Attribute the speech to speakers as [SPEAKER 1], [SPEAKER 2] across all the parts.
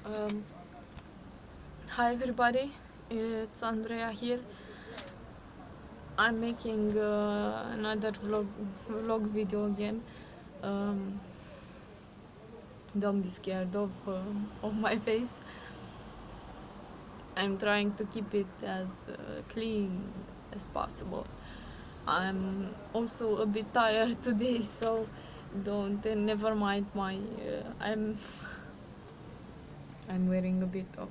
[SPEAKER 1] Um, Hi everybody, it's Andrea here. I'm making another vlog video again. Um, don't be scared of my face. I'm trying to keep it as clean as possible. I'm also a bit tired today, so don't never mind my. I'm wearing a bit of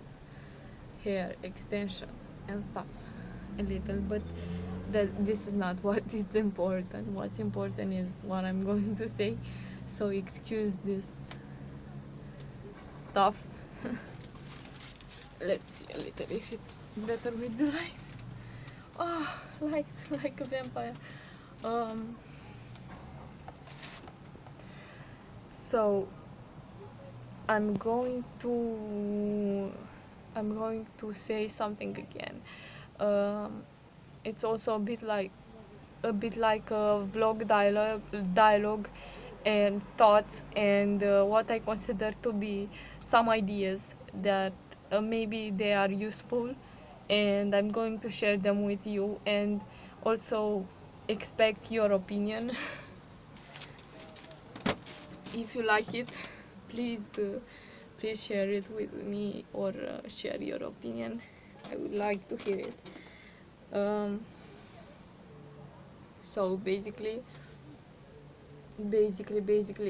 [SPEAKER 1] hair extensions and stuff, a little, but this is not what is important. What's important is what I'm going to say, so excuse this stuff. Let's see a little if it's better with the light. Oh, like a vampire. um so i'm going to I'm going to say something again. It's also a bit like a vlog dialogue and thoughts, and what I consider to be some ideas that maybe they are useful, and I'm going to share them with you, and also expect your opinion. If you like it, please share it with me, or share your opinion. I would like to hear it. So basically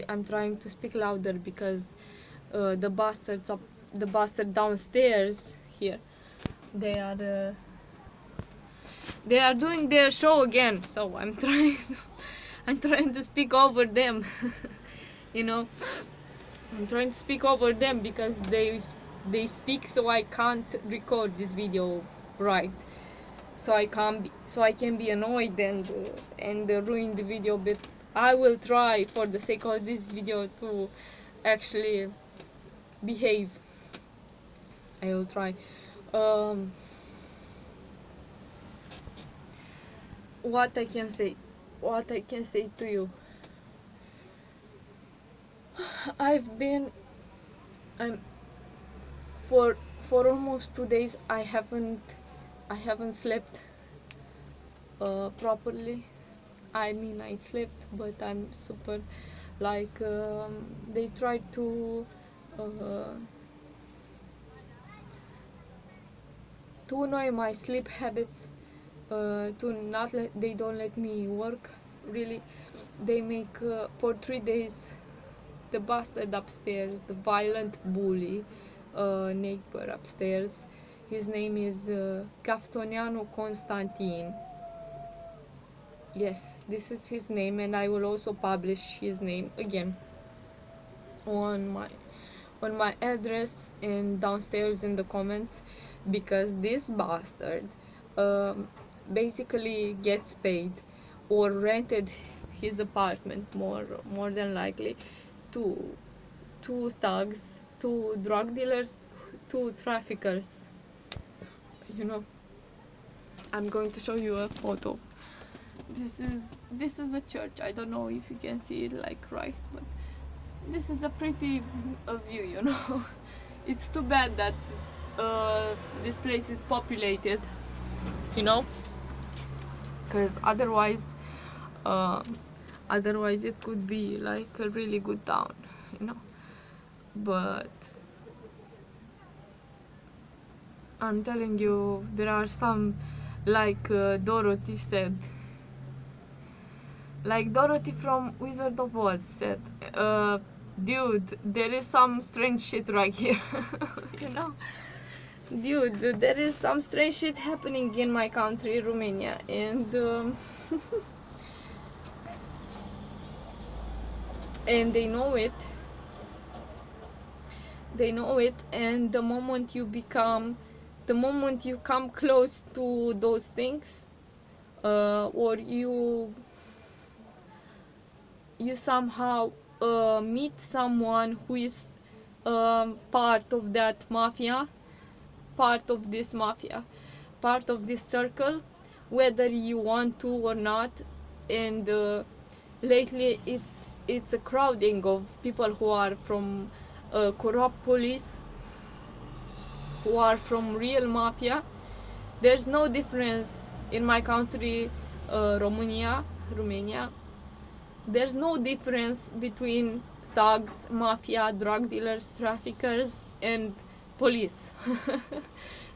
[SPEAKER 1] I'm trying to speak louder because the bastard downstairs here, they are doing their show again, so I'm trying to speak over them. you know I'm trying to speak over them because they speak, so I can't record this video right, so I can be annoyed and ruin the video, but I will try for the sake of this video to actually behave. I will try. um what I can say to you. I've been I'm for almost 2 days I haven't slept properly. I mean, I slept, but I'm super, like, they try uh, to annoy my sleep habits, to not they don't let me work, really. They make, for 3 days, the bastard upstairs, the violent bully, neighbor upstairs, his name is Caftonianu Constantin. Yes, this is his name, and I will also publish his name again on my address and downstairs in the comments, because this bastard um, basically gets paid or rented his apartment, more than likely, to thugs, to drug dealers, to traffickers. you know I'm going to show you a photo. This is the church. I don't know if you can see it, like, right, but this is a pretty view. It's too bad that this place is populated, you know because uh, otherwise it could be like a really good town, but I'm telling you, there are some, like, Dorothy from Wizard of Oz said, dude, there is some strange shit right here. you know Dude, there is some strange shit happening in my country, Romania, and and they know it. And the moment you come close to those things, or you somehow meet someone who is part of that mafia, part of this mafia, part of this circle, whether you want to or not. And lately it's a crowding of people who are from corrupt police, who are from real mafia. There's no difference in my country, Romania. There's no difference between thugs, mafia, drug dealers, traffickers, and police.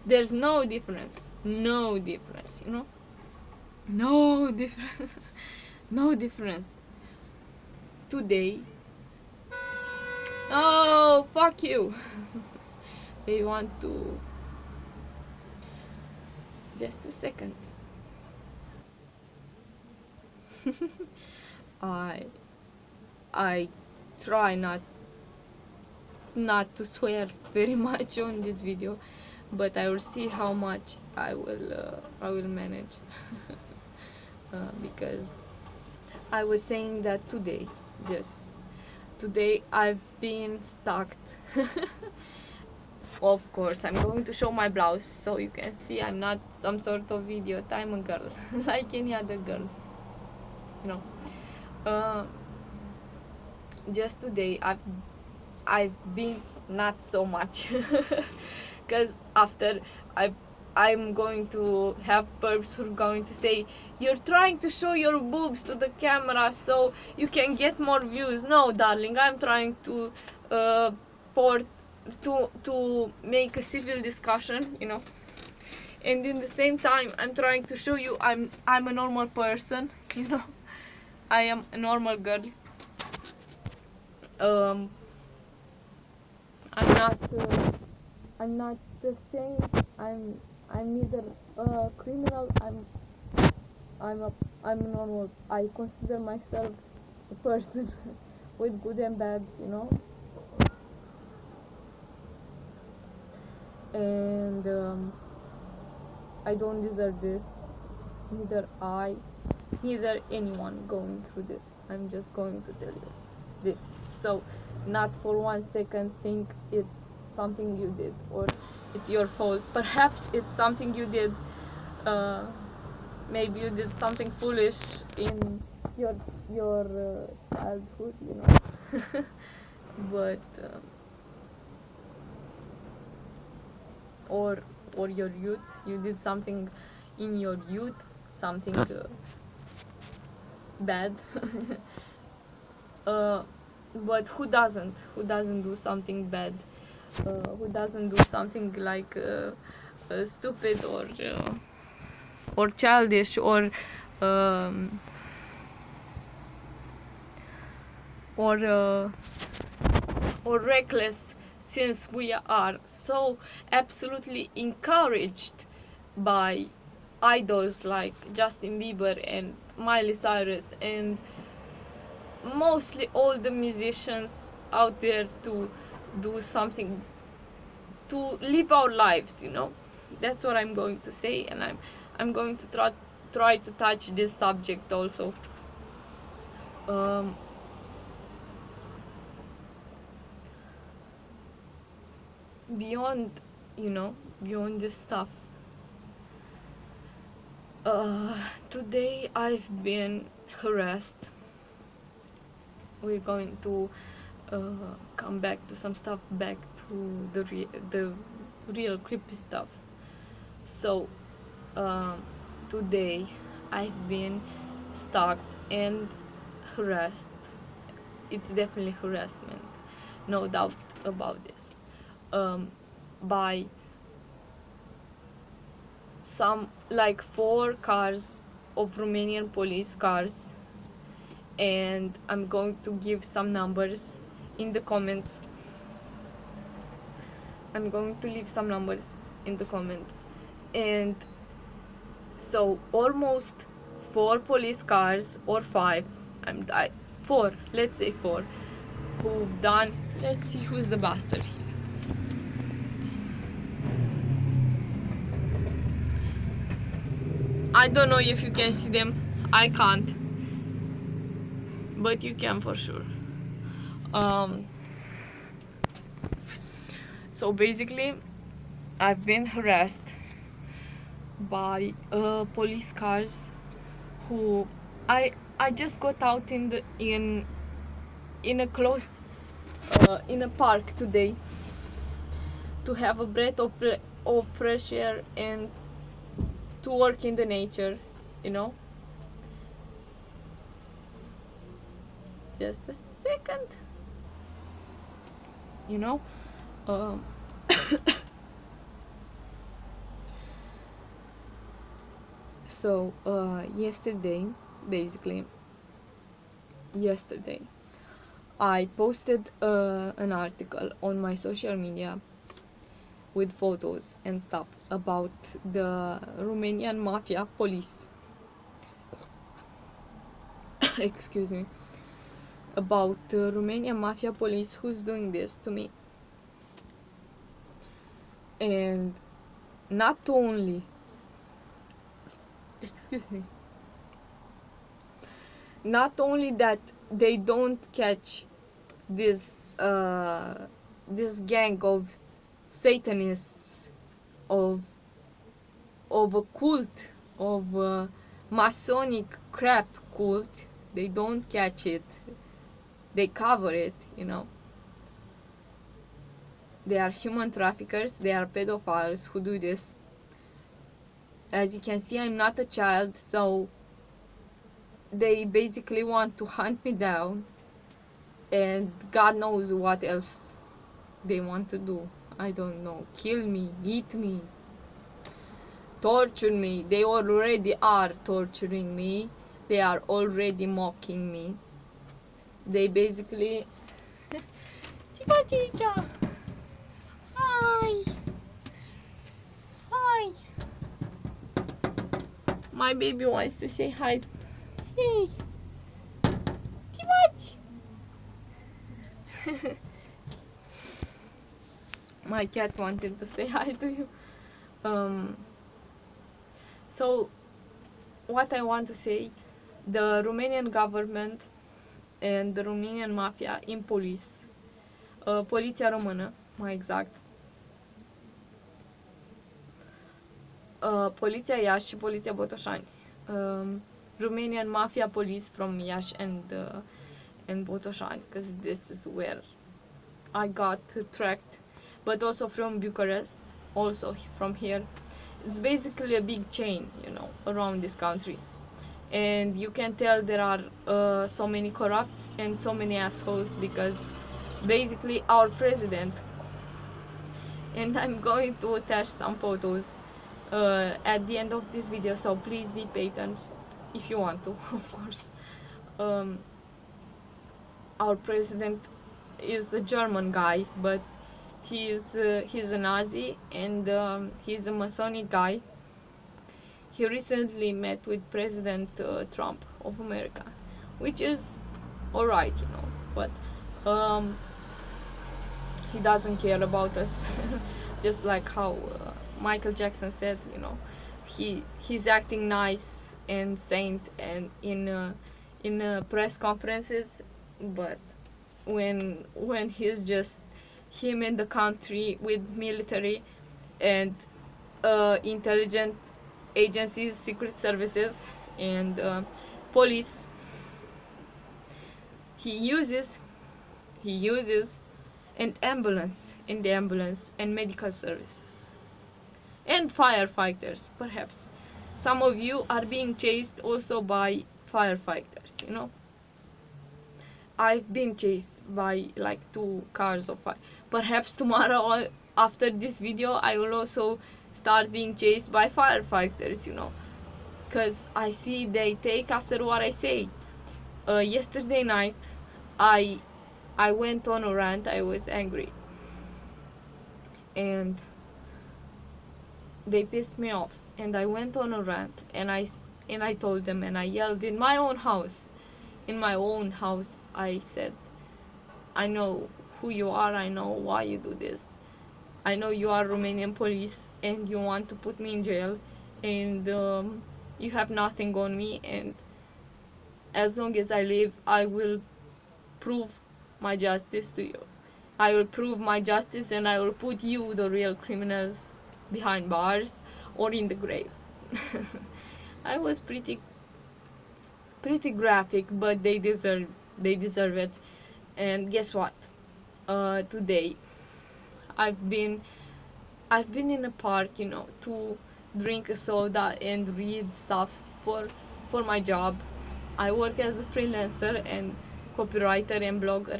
[SPEAKER 1] There's no difference. No difference, you know? No difference. No difference. Today. Oh, fuck you. They want to. Just a second. I I try not to swear very much on this video, but I will see how much I will manage. Because I was saying that today, just today I've been stalked. Of course, I'm going to show my blouse so you can see I'm not some sort of idiot. I'm a girl, like any other girl, you know. Just today I've been not so much, because after I'm going to have perps who are going to say, you're trying to show your boobs to the camera so you can get more views. No, darling, I'm trying to to make a civil discussion, you know, and in the same time I'm trying to show you I'm a normal person, you know. I am a normal girl. I'm not the same. I'm neither a criminal. I'm normal. I consider myself a person with good and bad, you know. And I don't deserve this. Neither anyone going through this. I'm just going to tell you this. So, not for 1 second think it's something you did or it's your fault. Perhaps it's something you did. Maybe you did something foolish in your childhood, you know. But or your youth, you did something in your youth, something bad. But who doesn't do something bad? Who doesn't do something like stupid or childish um, or reckless, since we are so absolutely encouraged by idols like Justin Bieber and Miley Cyrus and mostly all the musicians out there to do something, to live our lives, you know. That's what I'm going to say, and I'm going to try to touch this subject also. Beyond, you know, beyond this stuff, today I've been harassed. We're going to come back to some stuff, back to the real creepy stuff. So today I've been stalked and harassed. It's definitely harassment, no doubt about this, by some like 4 cars of Romanian police cars, and I'm going to give some numbers in the comments. I'm going to leave some numbers in the comments. And so almost 4 police cars, or 5, 4, let's say 4, who've done, let's see who's the bastard here. I don't know if you can see them, I can't, but you can for sure. So basically I've been harassed by police cars who I just got out in a close in a park today, to have a breath of fresh air and to work in the nature, you know. Just a second, you know. um, so basically yesterday I posted an article on my social media with photos and stuff about the Romanian mafia police. Excuse me. About Romanian mafia police who's doing this to me. And not only, excuse me, not only that they don't catch this this gang of Satanists, of a cult, of Masonic crap cult. They don't catch it. They cover it, you know. They are human traffickers. They are pedophiles who do this. As you can see, I'm not a child, so they basically want to hunt me down, and God knows what else they want to do. I don't know. Kill me, eat me, torture me. They already are torturing me. They are already mocking me. They basically Chica Chicha. Hi. Hi. My baby wants to say hi. Hey. What? My cat wanted to say hi to you. So what I want to say, the Romanian government and the Romanian mafia in police, Poliția Română, mai exact, Poliția Iași și Poliția Botoșani, Romanian mafia police from Iași and Botoșani, because this is where I got tracked, but also from Bucharest, also from here. It's basically a big chain, you know, around this country. And you can tell there are so many corrupts and so many assholes, because basically our president, and I'm going to attach some photos at the end of this video, so please be patient if you want to, of course. Our president is a German guy, but he's a Nazi, and he's a Masonic guy. He recently met with President Trump of America, which is alright, you know, but he doesn't care about us. Just like how Michael Jackson said, you know, he's acting nice and saint and in press conferences, but when he's just him in the country with military and intelligent agencies, secret services, and police, he uses an ambulance and medical services and firefighters. Perhaps some of you are being chased also by firefighters, you know. I've been chased by like 2 cars of fire. Perhaps tomorrow, after this video, I will also start being chased by firefighters, you know, because I see they take after what I say. Yesterday night, I went on a rant. I was angry, and they pissed me off, and I went on a rant, and I told them, and I yelled in my own house. In my own house, I said, I know who you are, I know why you do this. I know you are Romanian police and you want to put me in jail, and you have nothing on me, and as long as I live, I will prove my justice to you. I will prove my justice, and I will put you, the real criminals, behind bars or in the grave. I was pretty graphic, but they deserve it. And guess what? Today I've been I've been in a park, you know, to drink a soda and read stuff for my job. I work as a freelancer and copywriter and blogger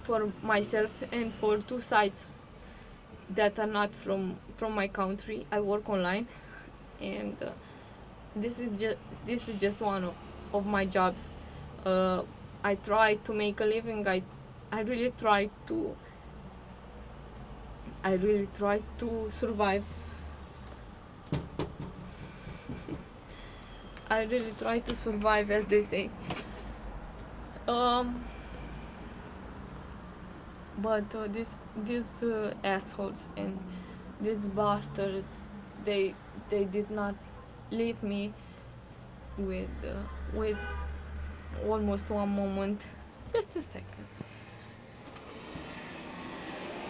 [SPEAKER 1] for myself and for two sites that are not from my country. I work online, and this is just one of my jobs. uh, I try to make a living. I really try to survive. I really try to survive, as they say. um but these assholes and these bastards, they did not leave me with almost one moment. Just a second.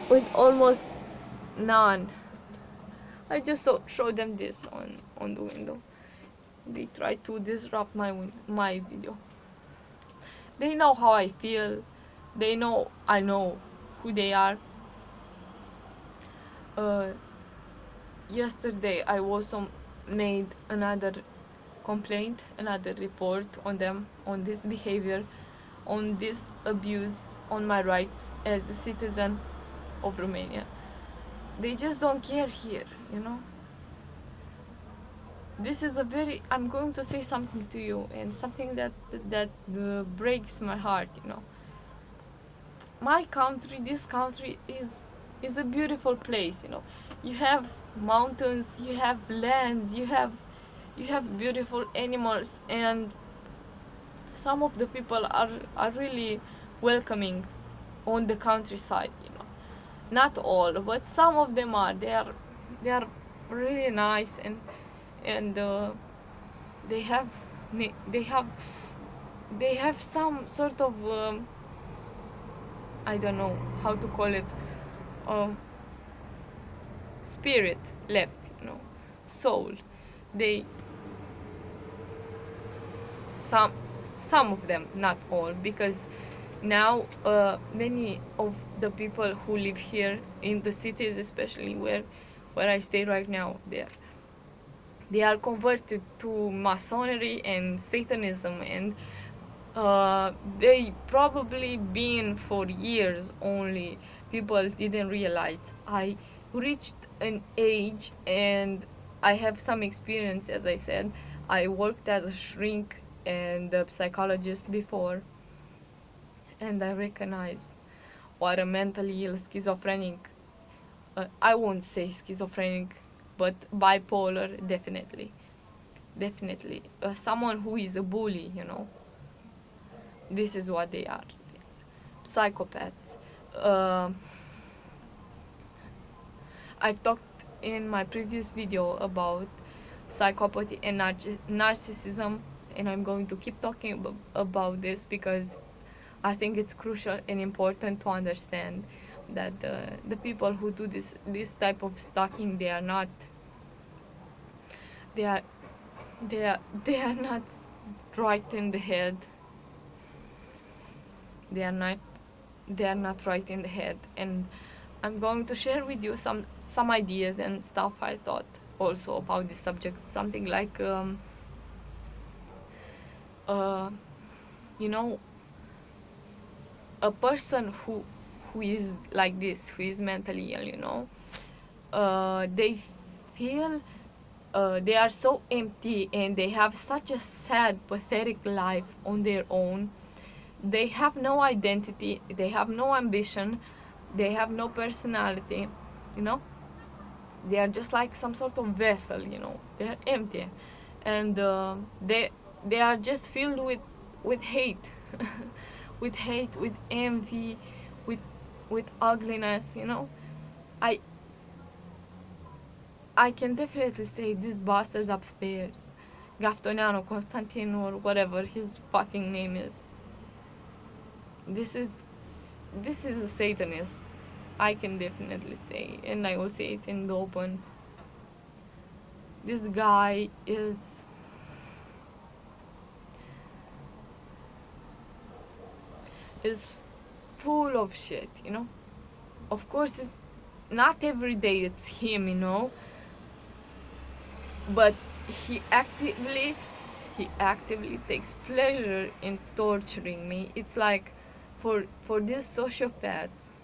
[SPEAKER 1] With almost none. I just show them this on the window. They try to disrupt my video. They know how I feel. They know I know who they are. uh, Yesterday I also made another complaint, another report on them, on this behavior, on this abuse on my rights as a citizen of Romania. They just don't care here, you know. This is a very, I'm going to say something to you, and something that breaks my heart, you know. My country, this country is a beautiful place, you know. You have mountains, you have lands, you have beautiful animals, and some of the people are really welcoming on the countryside, you know. Not all, but some of them are. They are really nice, and they have they have they have some sort of I don't know how to call it, um, spirit left, you know, soul. They some some of them, not all, because now many of the people who live here in the cities, especially where I stay right now, they are converted to Masonry and Satanism, and they probably been for years, only people didn't realize. I reached an age, and I have some experience. As I said, I worked as a shrink and a psychologist before, and I recognize what a mentally ill schizophrenic, I won't say schizophrenic, but bipolar, definitely someone who is a bully, you know. This is what they are. Psychopaths. uh, I've talked in my previous video about psychopathy and narcissism, and I'm going to keep talking about this because I think it's crucial and important to understand that the people who do this type of stalking, they are they are not right in the head. They are not right in the head, and I'm going to share with you some ideas and stuff I thought also about this subject. Something like uh, you know, a person who is like this, who is mentally ill, you know, they feel they are so empty, and they have such a sad, pathetic life on their own. They have no identity, they have no ambition, they have no personality, you know. They are just like some sort of vessel, you know. They are empty, and they are just filled with hate, with hate, with envy, with with ugliness, you know. I i can definitely say these bastards upstairs, Gaftoniano, Constantine, or whatever his fucking name is, this is this is a Satanist. I can definitely say, and I will say it in the open. This guy is full of shit, you know. Of course, not every day it's him, you know, but he actively he actively takes pleasure in torturing me. It's like for these sociopaths,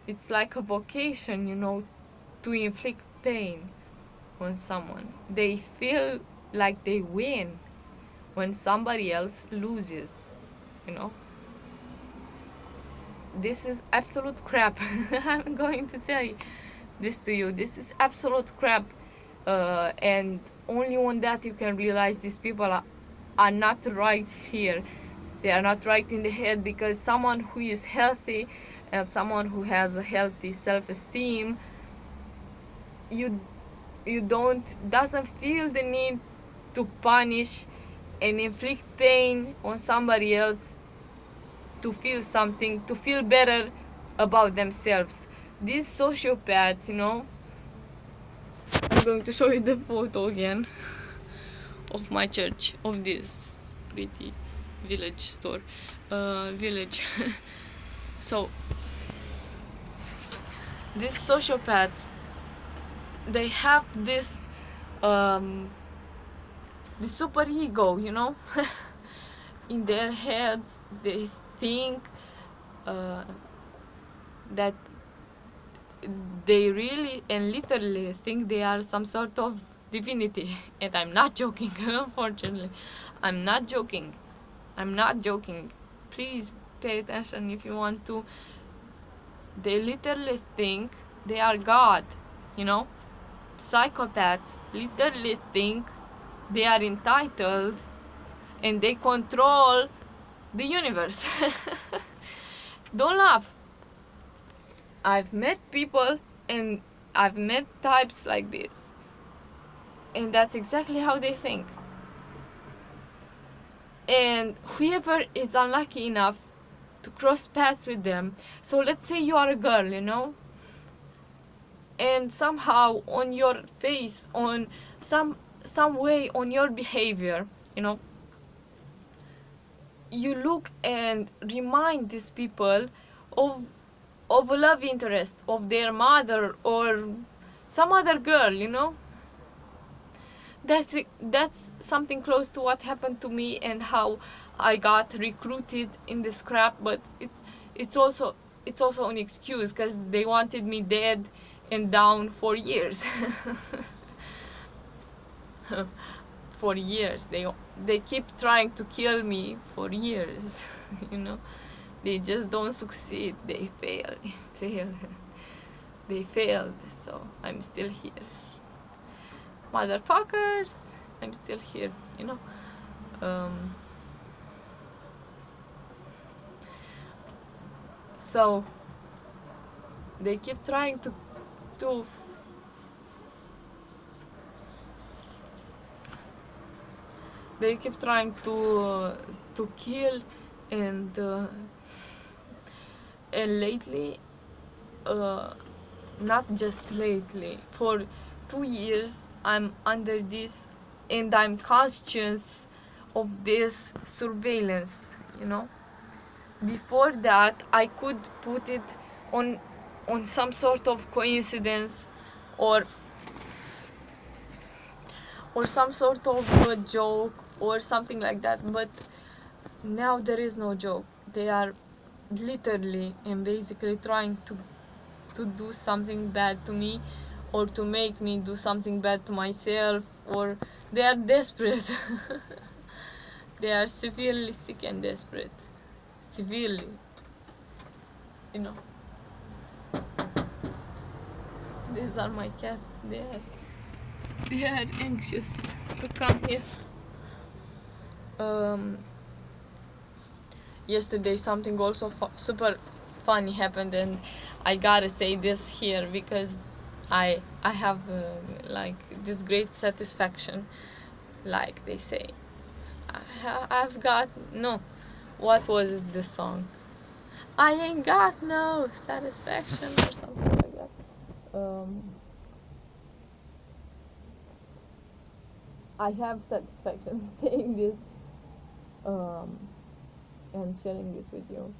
[SPEAKER 1] it's like a vocation, you know, to inflict pain on someone. They feel like they win when somebody else loses, you know. This is absolute crap. I'm going to tell this to you. This is absolute crap. And only on that you can realize these people are not right here. They are not right in the head, because someone who is healthy and someone who has a healthy self-esteem, you doesn't feel the need to punish and inflict pain on somebody else to feel something, to feel better about themselves. These sociopaths, you know, I'm going to show you the photo again of my church, of this pretty village store, village. So these sociopaths, they have um, this super ego, you know. In their heads, they think uh, that they really and literally think they are some sort of divinity. And I'm not joking. Unfortunately, I'm not joking. I'm not joking. Please pay attention if you want to. They literally think they are God, you know. Psychopaths literally think they are entitled and they control the universe. Don't laugh. I've met people and I've met types like this, and that's exactly how they think. And whoever is unlucky enough to cross paths with them, so let's say you are a girl, you know, and somehow on your face, on some way, on your behavior, you know, you look and remind these people of a love interest of their mother or some other girl, you know. That's something close to what happened to me and how I got recruited in this crap. But it's also an excuse, because they wanted me dead and down for years. For years they keep trying to kill me for years. You know, they just don't succeed. They fail. They failed, so I'm still here, motherfuckers. I'm still here, you know. So they keep trying to they keep trying to kill. And lately, uh, not just lately, for 2 years I'm under this, and I'm conscious of this surveillance, you know. Before that I could put it on some sort of coincidence, or some sort of a joke or something like that. But now there is no joke. They are literally and basically trying to do something bad to me, or to make me do something bad to myself, or they are desperate. They are severely sick and desperate. Severely, you know. These are my cats. They are anxious to come here. Yesterday something also super funny happened, and I gotta say this here because I have like this great satisfaction, like they say. I've got no. What was the song? I ain't got no satisfaction or something like that. I have satisfaction saying this and sharing this with you.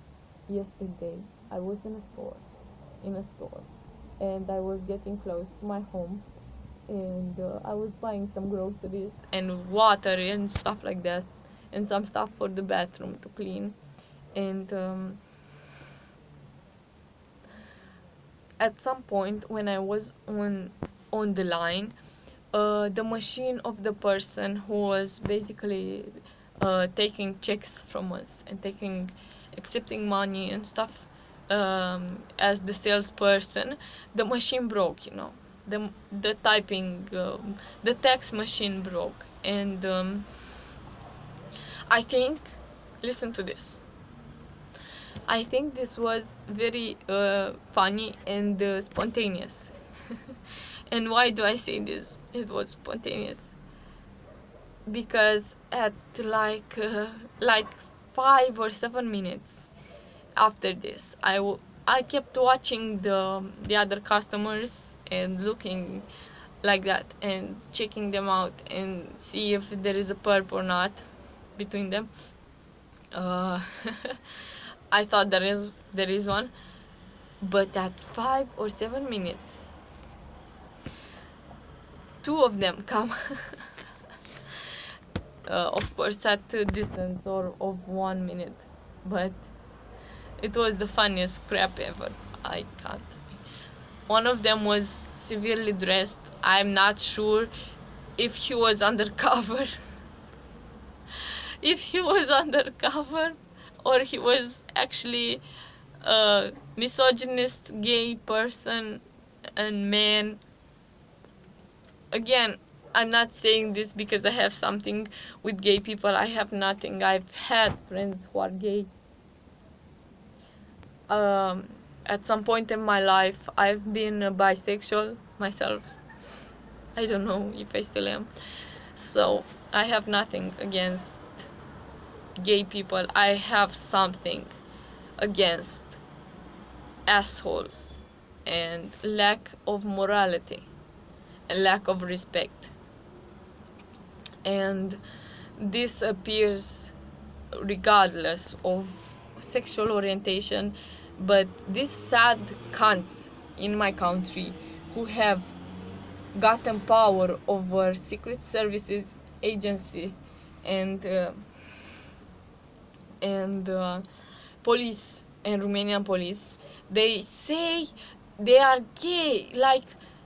[SPEAKER 1] Yesterday, I was in a store, and I was getting close to my home, and I was buying some groceries and water and stuff like that, and some stuff for the bathroom to clean. And at some point when I was on the line, the machine of the person who was basically taking checks from us and accepting money and stuff, as the salesperson, the machine broke, the typing, the text machine broke. And I think, listen to this, I think this was very funny and spontaneous. And why do I say this? It was spontaneous because at like 5 or 7 minutes after this, I kept watching the other customers and looking like that and checking them out and see if there is a perp or not between them. Uh, I thought there is one, but at 5 or 7 minutes, two of them come. Of course, at a distance or of 1 minute, but it was the funniest crap ever. I can't. One of them was severely dressed. I'm not sure if he was undercover, if he was undercover, or he was actually a misogynist gay person and man. Again, I'm not saying this because I have something with gay people. I have nothing. I've had friends who are gay. At some point in my life, I've been bisexual myself. I don't know if I still am. So I have nothing against gay people. I have something against assholes and lack of morality and lack of respect. And this appears regardless of sexual orientation, but these sad cunts in my country who have gotten power over secret services agency and police and Romanian police, they say they are gay, like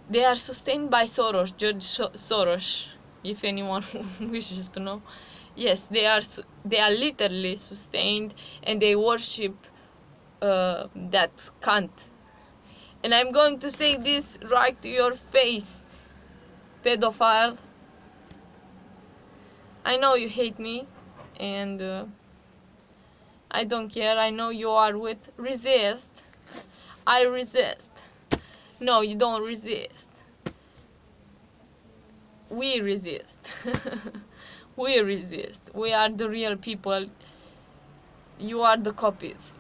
[SPEAKER 1] they are sustained by Soros, George Soros, if anyone wishes to know. Yes, they are literally sustained, and they worship that cunt. And I'm going to say this right to your face, pedophile. I know you hate me, and I don't care. I know you are with resist. I resist. No, you don't resist. We resist. We resist. We are the real people. You are the copies.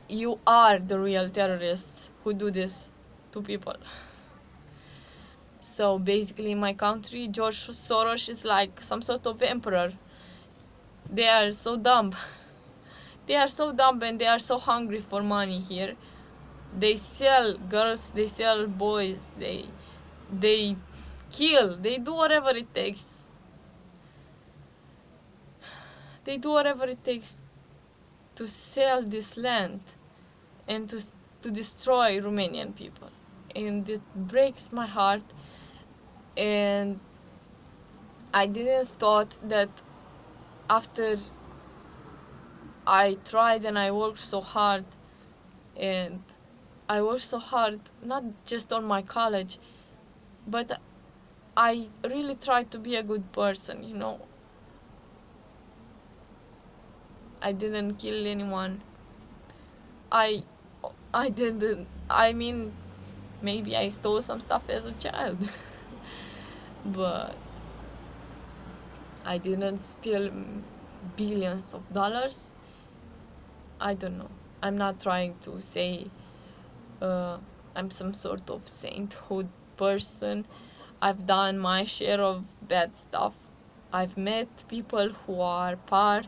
[SPEAKER 1] You are the real terrorists who do this to people. So basically, in my country, George Soros is like some sort of emperor. They are so dumb. They are so dumb, and they are so hungry for money here. They sell girls, they sell boys, they kill, they do whatever it takes. They do whatever it takes to sell this land and to destroy Romanian people. And it breaks my heart. And I didn't thought that after I tried and I worked so hard, and I worked so hard not just on my college, but I really tried to be a good person. I didn't kill anyone. I didn't. I mean, maybe I stole some stuff as a child, but I didn't steal billions of dollars. I don't know. I'm not trying to say I'm some sort of sainthood person. I've done my share of bad stuff. I've met people who are part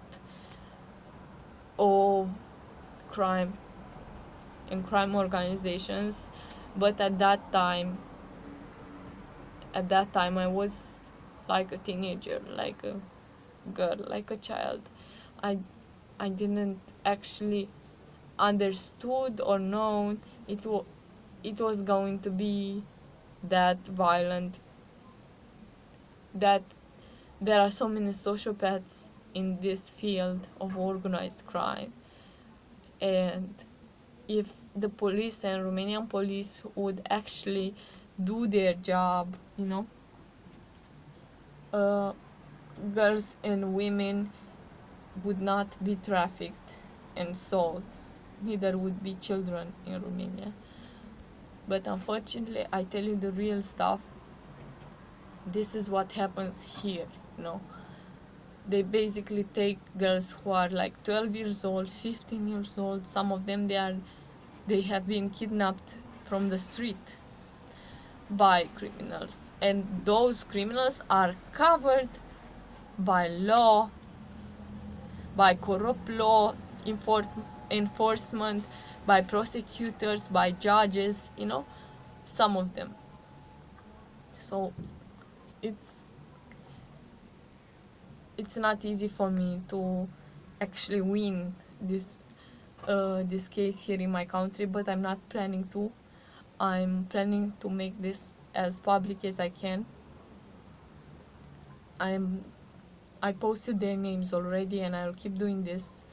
[SPEAKER 1] of crime, and crime organizations. But at that time I was like a teenager, like a girl, like a child. I i didn't actually understood or known it was going to be that violent, that there are so many sociopaths in this field of organized crime. And if the police and Romanian police would actually do their job, uh, girls and women would not be trafficked and sold. Neither would be children in Romania. But unfortunately, I tell you the real stuff. This is what happens here, They basically take girls who are like 12 years old, 15 years old. Some of them they have been kidnapped from the street by criminals, and those criminals are covered by law, by corrupt law enforcement, by prosecutors, by judges, some of them. So it's not easy for me to actually win this case here in my country, but I'm not planning to. I'm planning to make this as public as I can. I posted their names already, and I'll keep doing this,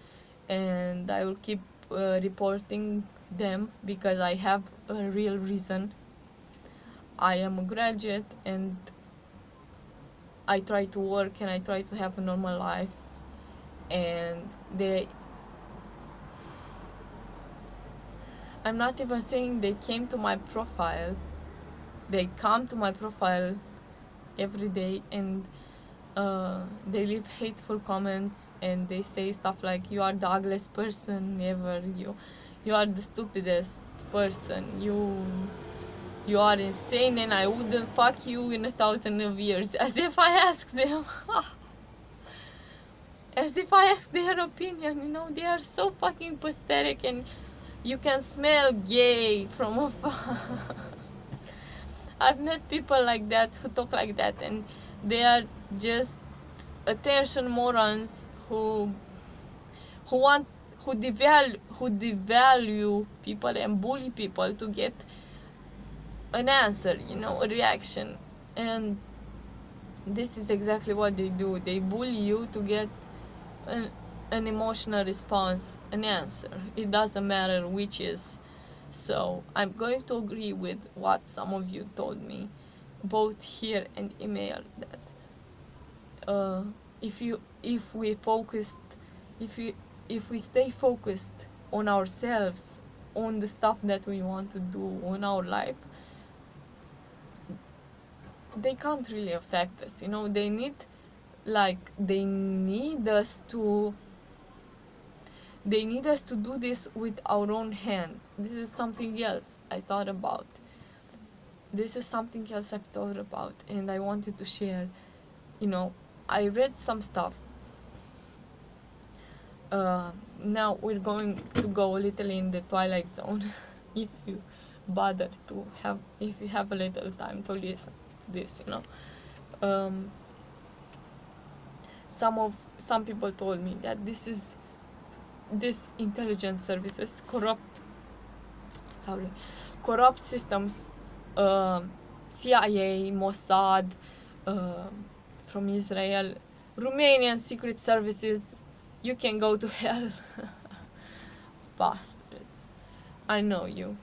[SPEAKER 1] and I will keep reporting them because I have a real reason. I am a graduate, and I try to work, and I try to have a normal life, and I'm not even saying they came to my profile. They come to my profile every day, and they leave hateful comments, and they say stuff like, "You are the ugliest person ever. You are the stupidest person. You are insane, and I wouldn't fuck you in 1,000 of years." As if I asked them. As if I asked their opinion. They are so fucking pathetic, and you can smell gay from afar. I've met people like that who talk like that, and they are just attention morons who devalue people and bully people to get an answer, a reaction. And this is exactly what they do. They bully you to get an emotional response, an answer. It doesn't matter which is. So I'm going to agree with what some of you told me, both here and email, that if we stay focused on ourselves, on the stuff that we want to do on our life, they can't really affect us. They need us to do this with our own hands. This is something else I thought about. And I wanted to share. I read some stuff. Now we're going to go a little in the Twilight Zone. If you have a little time to listen to this, some people told me that this intelligence services corrupt systems, CIA, Mossad, from Israel, Romanian secret services, you can go to hell. Bastards. I know you.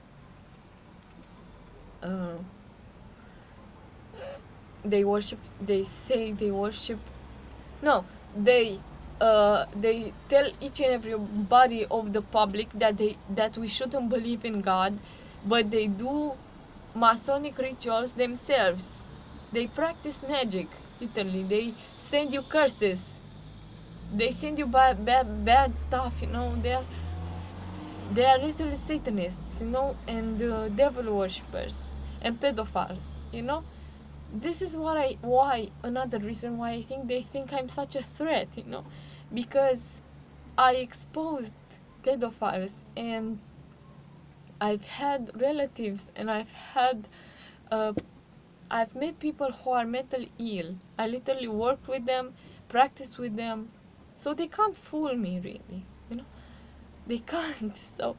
[SPEAKER 1] They say they worship. No, they tell each and everybody of the public that we shouldn't believe in God, but they do Masonic rituals themselves. They practice magic, literally. They send you curses. They send you bad stuff, They are literally Satanists, and devil worshippers and pedophiles, This is another reason why I think they think I'm such a threat, because I exposed pedophiles and I've had relatives, and uh, I've met people who are mentally ill. I literally work with them, practice with them, so they can't fool me really, you know. They can't. So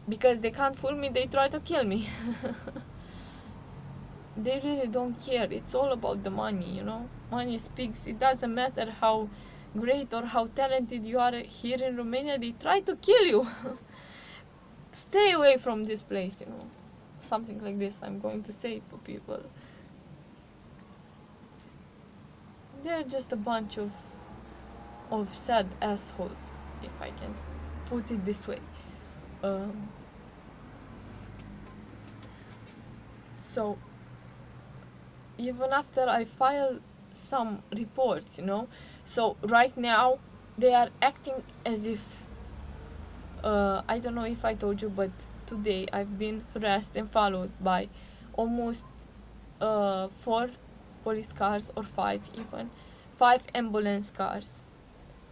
[SPEAKER 1] because they can't fool me, they try to kill me. They really don't care. It's all about the money, you know. Money speaks. It doesn't matter how great or how talented you are here in Romania. They try to kill you. Stay away from this place, you know. Something like this I'm going to say to people. They're just a bunch of sad assholes, if I can put it this way. Um, so even after I file some reports, you know, so right now they are acting as if I don't know if I told you, but today I've been harassed and followed by almost 4 police cars, or 5 even, 5 ambulance cars.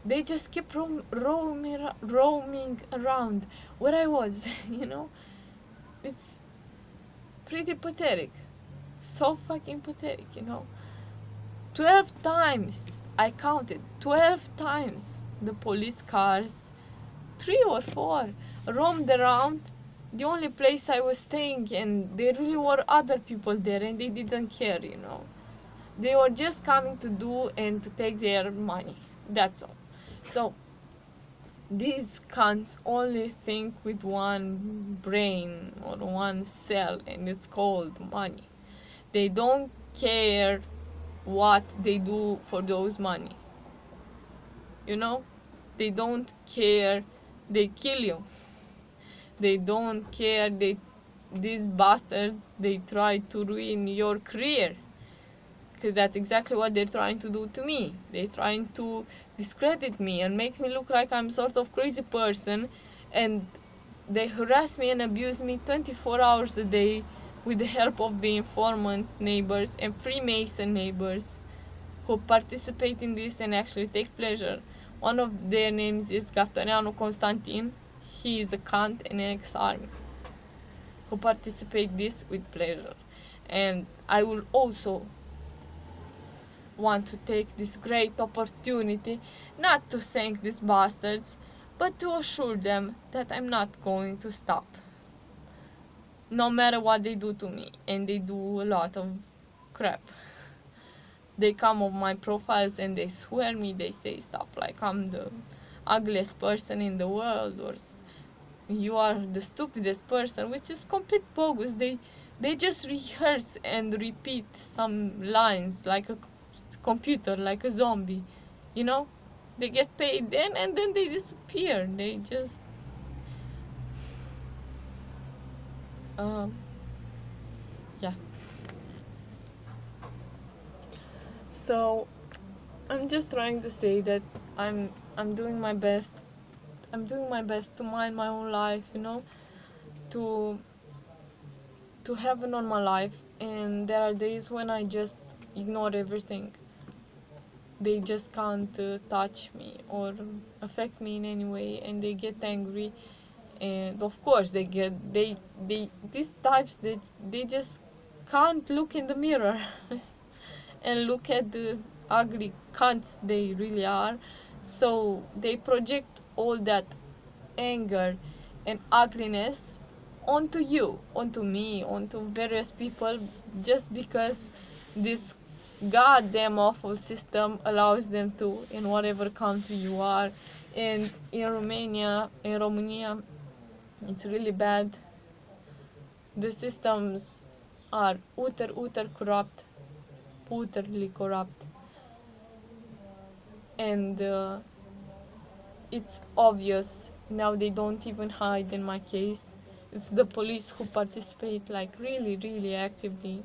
[SPEAKER 1] They just keep roaming around where I was. You know, it's pretty pathetic, so fucking pathetic, you know. 12 times, I counted 12 times the police cars, 3 or 4, roamed around the only place I was staying, and there really were other people there, and they didn't care, you know. They were just coming to do and to take their money, that's all. So these cunts only think with one brain or one cell, and it's called money. They don't care what they do for those money, you know. They don't care. They kill you. They don't care. These bastards, they try to ruin your career, because that's exactly what they're trying to do to me. They're trying to discredit me and make me look like I'm sort of crazy person, and they harass me and abuse me 24 hours a day with the help of the informant neighbors and Freemason neighbors who participate in this and actually take pleasure. One of their names is Gaftorianu Constantin. He is a cunt and an ex-army who participate this with pleasure. And I will also want to take this great opportunity not to thank these bastards, but to assure them that I'm not going to stop. No matter what they do to me, and they do a lot of crap. They come on my profiles and they swear me, they say stuff like I'm the ugliest person in the world, or you are the stupidest person, which is complete bogus. They just rehearse and repeat some lines like a computer, like a zombie, you know. They get paid then, and then they disappear. They just yeah. So I'm just trying to say that I'm doing my best. I'm doing my best to mind my own life, you know, to have a normal life. And there are days when I just ignore everything. They just can't touch me or affect me in any way, and they get angry. And of course they these types, they just can't look in the mirror and look at the ugly cunts they really are. So they project all that anger and ugliness onto you, onto me, onto various people, just because this goddamn awful system allows them to, in whatever country you are. And in Romania, it's really bad. The systems are utter corrupt, utterly corrupt. And it's obvious now. They don't even hide in my case. It's the police who participate like really actively,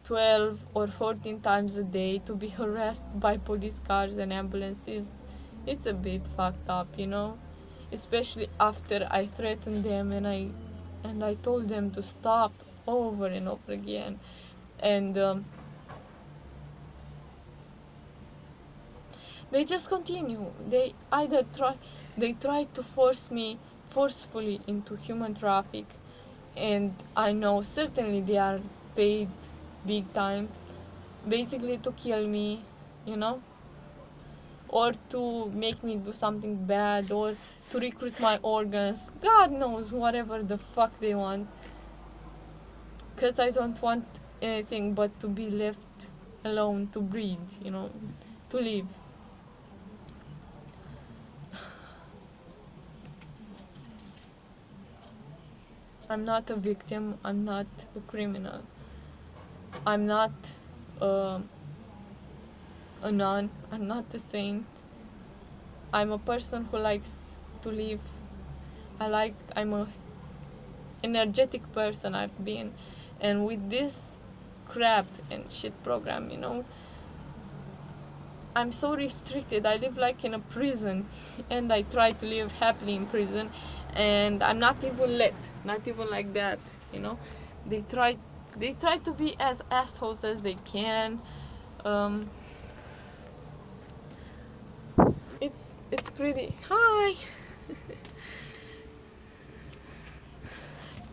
[SPEAKER 1] 12 or 14 times a day, to be harassed by police cars and ambulances. It's a bit fucked up, you know, especially after I threatened them and I told them to stop over and over again. And they just continue. They try to force me forcefully into human traffic, and I know certainly they are paid big time, basically to kill me, you know, or to make me do something bad, or to recruit my organs. God knows whatever the fuck they want. Because I don't want anything but to be left alone to breathe, you know, to live. I'm not a victim, I'm not a criminal, I'm not uh, a nun, I'm not a saint. I'm a person who likes to live. I'm a energetic person I've been, and with this crap and shit program, you know, I'm so restricted. I live like in a prison, and I try to live happily in prison, and I'm not even not even like that, you know. They try, they try to be as assholes as they can. Um, it's pretty. Hi.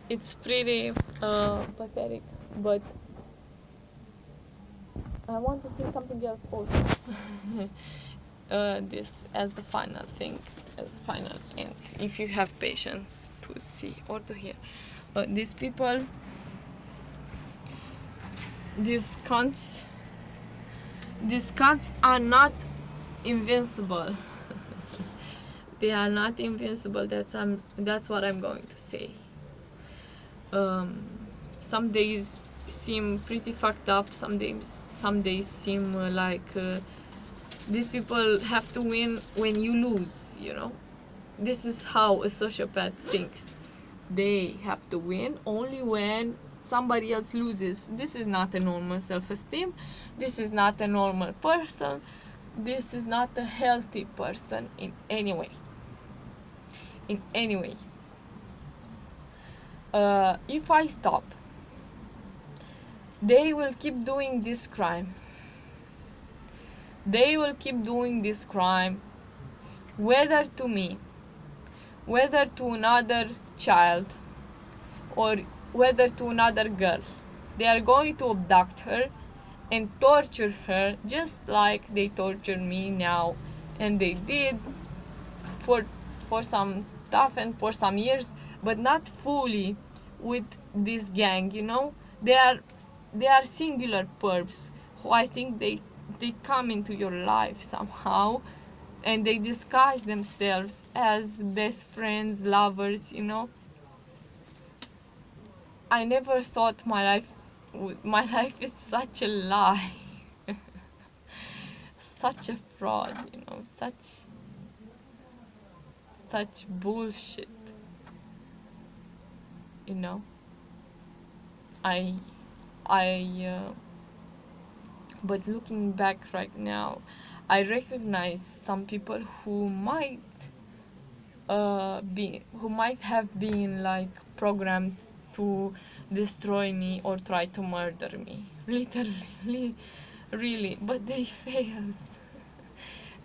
[SPEAKER 1] It's pretty pathetic, but I want to say something else also. This as a final thing, as a final end. If you have patience to see or to hear, these people, these cunts, are not invincible. They are not invincible. That's what I'm going to say. Some days seem pretty fucked up. Some days seem like these people have to win when you lose, you know. This is how a sociopath thinks. They have to win only when somebody else loses. This is not a normal self-esteem. This is not a normal person. This is not a healthy person in any way. In any way. If I stop, they will keep doing this crime. They will keep doing this crime, whether to me, whether to another child, or whether to another girl. They are going to abduct her and torture her just like they torture me now, and they did for some stuff and for some years, but not fully with this gang, you know. They are singular perps who I think they come into your life somehow, and they disguise themselves as best friends, lovers, you know. I never thought my life is such a lie. Such a fraud, you know, such bullshit, you know. I I but looking back right now, I recognize some people who might have been like programmed to destroy me or try to murder me, literally, really, but they failed.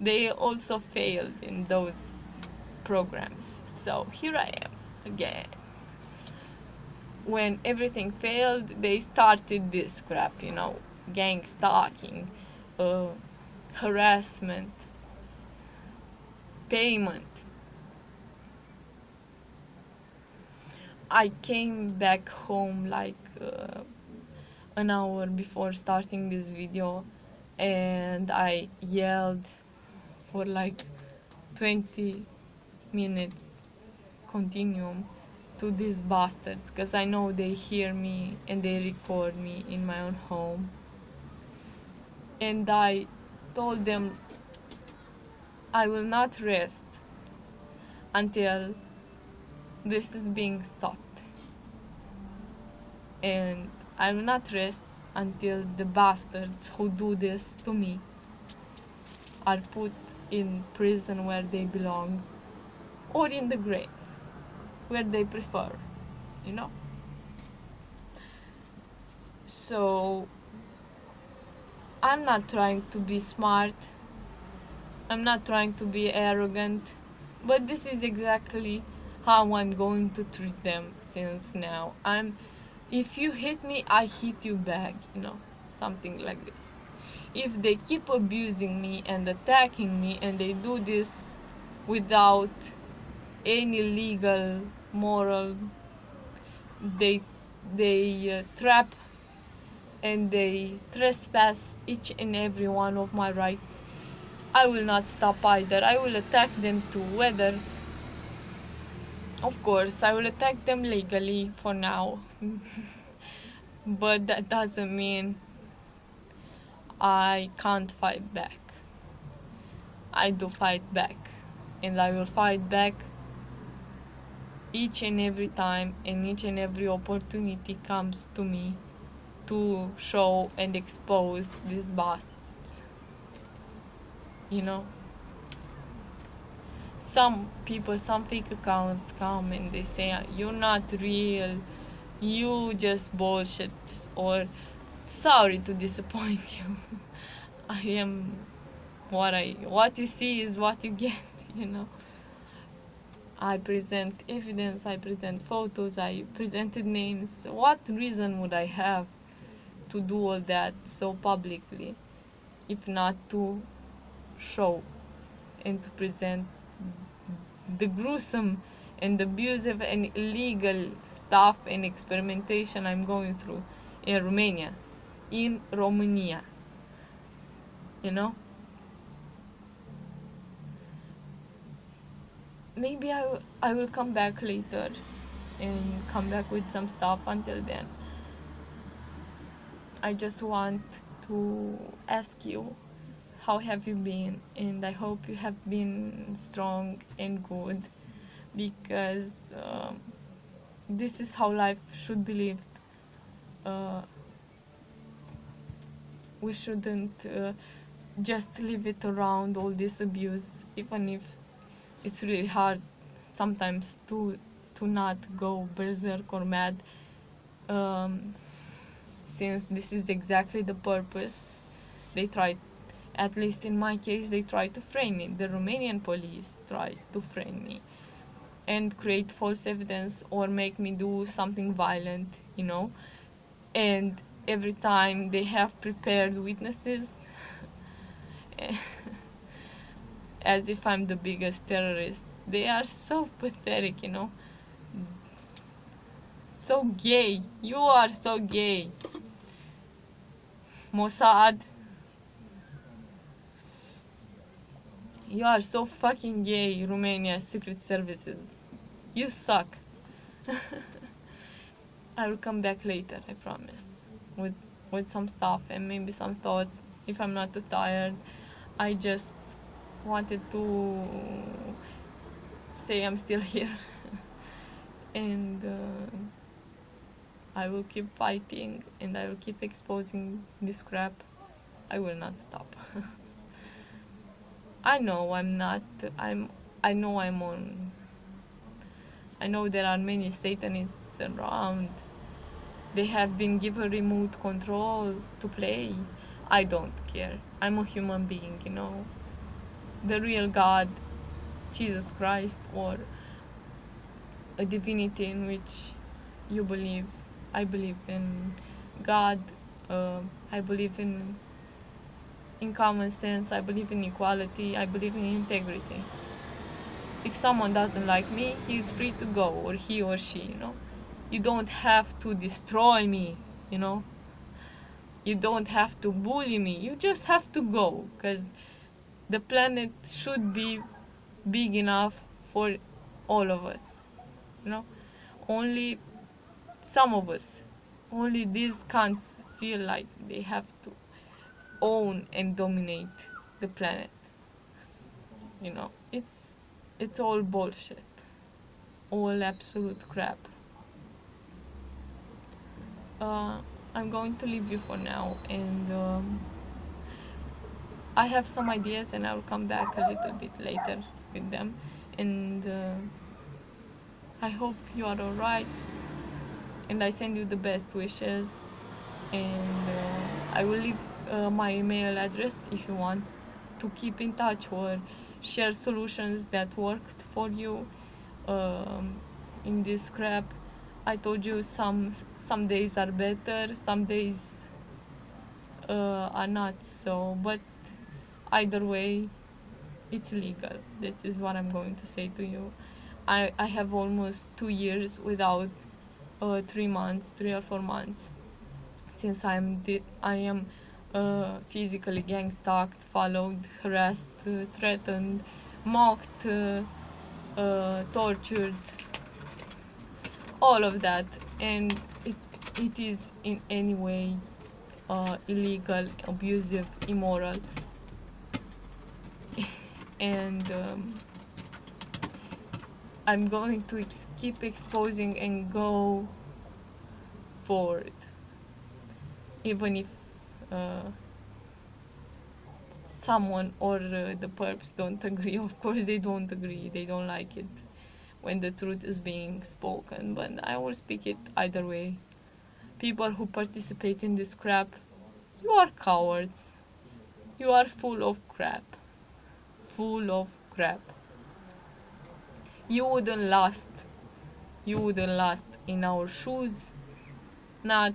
[SPEAKER 1] They also failed in those programs, so here I am again. When everything failed, they started this crap, you know, gang stalking, harassment, payment. I came back home like an hour before starting this video, and I yelled for like 20 minutes continuum to these bastards, because I know they hear me and they record me in my own home. And I told them I will not rest until this is being stopped. And I will not rest until the bastards who do this to me are put in prison where they belong, or in the grave where they prefer, you know. So I'm not trying to be smart, I'm not trying to be arrogant, but this is exactly how I'm going to treat them since now. If you hit me, I hit you back, something like this. If they keep abusing me and attacking me, and they do this without any legal, moral, they trap and they trespass each and every one of my rights, I will not stop either. I will attack them too. Whether, of course, I will attack them legally for now. But that doesn't mean I can't fight back. I do fight back. And I will fight back each and every time, and each and every opportunity comes to me to show and expose these bastards. Some people, some fake accounts come and they say, you're not real, you just bullshit, or sorry to disappoint you. I am what you see is what you get. I present evidence, I present photos, I presented names. What reason would I have to do all that so publicly if not to show and to present the gruesome and abusive and illegal stuff and experimentation I'm going through in Romania. In Romania. Maybe I will come back later and come back with some stuff. Until then, I just want to ask you, how have you been? And I hope you have been strong and good, because this is how life should be lived. We shouldn't just leave it around, all this abuse, even if it's really hard sometimes to not go berserk or mad, since this is exactly the purpose. They try, at least in my case, they try to frame me. The Romanian police tries to frame me and create false evidence or make me do something violent, and every time they have prepared witnesses as if I'm the biggest terrorist. They are so pathetic, so gay. You are so gay. Mossad, you are so fucking gay. Romania Secret Services, you suck. I will come back later, I promise, with some stuff and maybe some thoughts if I'm not too tired. I just wanted to say I'm still here. And I will keep fighting, and I will keep exposing this crap. I will not stop. I know I'm not, I know I'm on, I know there are many Satanists around. They have been given remote control to play. I don't care. I'm a human being, The real God, Jesus Christ, or a divinity in which you believe. I believe in God. I believe in common sense. I believe in equality. I believe in integrity. If someone doesn't like me, he is free to go, or he or she, You don't have to destroy me, You don't have to bully me. You just have to go, because the planet should be big enough for all of us, Only some of us, only these cunts feel like they have to own and dominate the planet. It's all bullshit, all absolute crap. I'm going to leave you for now, and I have some ideas, and I will come back a little bit later with them. And I hope you are alright, and I send you the best wishes. And I will leave my email address if you want to keep in touch or share solutions that worked for you. in this crap. I told you some days are better, some days are not so, but either way it's legal. That is what I'm going to say to you. I have almost 2 years without 3 months, 3 or 4 months since I am physically gang stalked, followed, harassed, threatened, mocked, tortured, all of that, and it is in any way illegal, abusive, immoral, and I'm going to keep exposing and go forward, even if someone or the perps don't agree. Of course they don't agree, they don't like it when the truth is being spoken, but I will speak it either way. People who participate in this crap, you are cowards. You are full of crap. Full of crap. You wouldn't last. You wouldn't last in our shoes. Not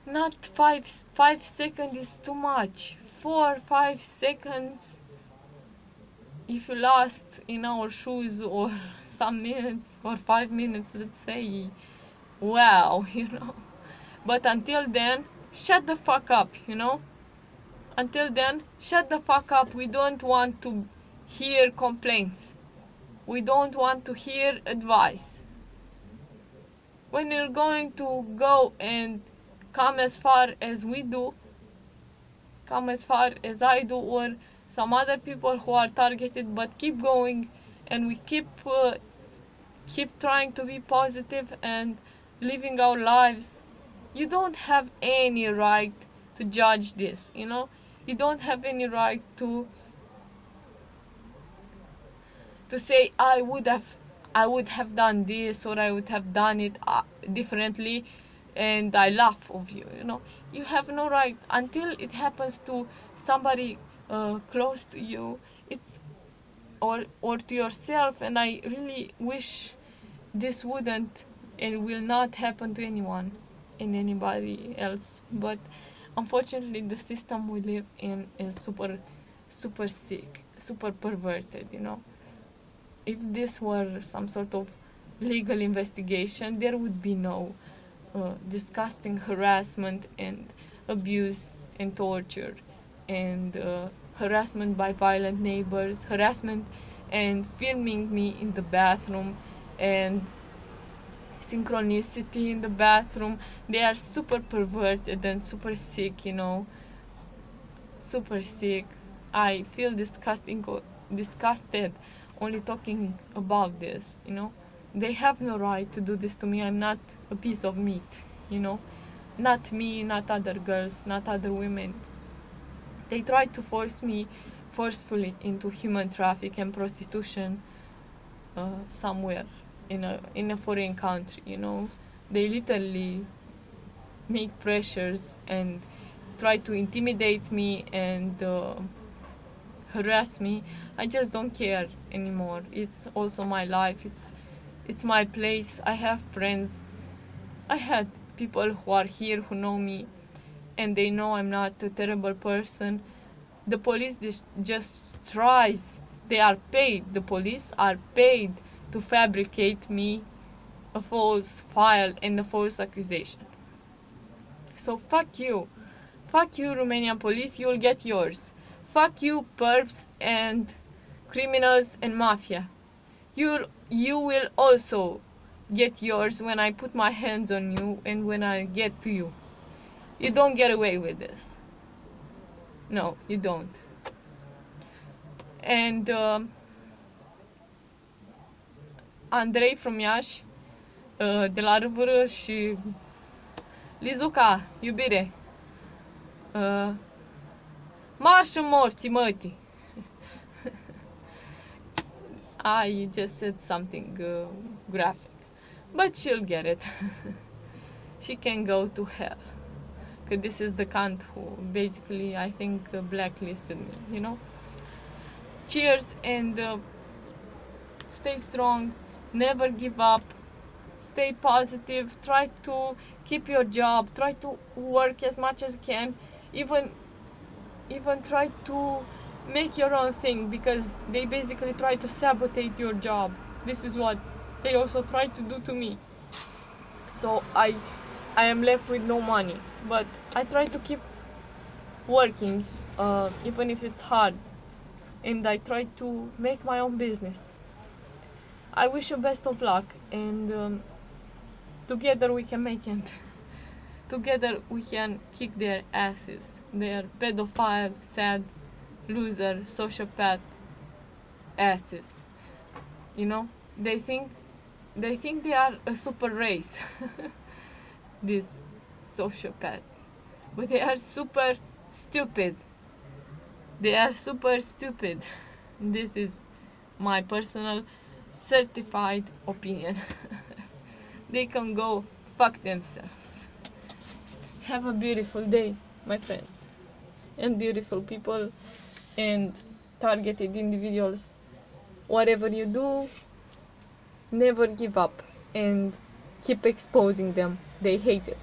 [SPEAKER 1] 5 seconds is too much. 4-5 seconds. If you last in our shoes, or some minutes, or 5 minutes, let's say, wow, But until then, shut the fuck up, Until then, shut the fuck up. We don't want to hear complaints. We don't want to hear advice. When you're going to go and come as far as we do, come as far as I do, or some other people who are targeted, but keep going, and we keep trying to be positive and living our lives, you don't have any right to judge this, You don't have any right to say I would have done this, or I would have done it differently, and I laugh of you. You have no right until it happens to somebody close to you. It's or to yourself, and I really wish this wouldn't and will not happen to anyone and anybody else. But unfortunately, the system we live in is super sick, super perverted. If this were some sort of legal investigation, there would be no disgusting harassment and abuse and torture and harassment by violent neighbors, harassment and filming me in the bathroom, and synchronicity in the bathroom. They are super perverted and super sick, super sick. I feel disgusted only talking about this, They have no right to do this to me. I'm not a piece of meat, Not me, not other girls, not other women. They try to force me forcefully into human traffic and prostitution somewhere in a foreign country, They literally make pressures and try to intimidate me and harass me. I just don't care anymore. It's also my life. It's my place. I have friends. I had people who are here who know me, and they know I'm not a terrible person. The police just tries. They are paid. The police are paid to fabricate me a false file and a false accusation. So fuck you. Fuck you, Romanian police. You'll get yours. Fuck you, perps and criminals and mafia. You will also get yours when I put my hands on you and when I get to you. You don't get away with this. No, you don't. And Andrei from Iași, de la Râvâră, și Lizuca, iubire, marș în morții mătii. I just said something graphic, but she'll get it. She can go to hell, because this is the cunt who basically, I think, blacklisted me, Cheers, and stay strong, never give up, stay positive, try to keep your job, try to work as much as you can, even try to make your own thing, because they basically try to sabotage your job. This is what they also try to do to me. So I am left with no money, but I try to keep working, even if it's hard, and I try to make my own business. I wish you best of luck, and together we can make it. Together we can kick their asses, their pedophile, sad, loser, sociopath asses. You know, they think they are a super race. These sociopaths, but they are super stupid. They are super stupid. This is my personal certified opinion. They can go fuck themselves. Have a beautiful day, my friends, and beautiful people, and targeted individuals. Whatever you do, never give up and keep exposing them. They hate it.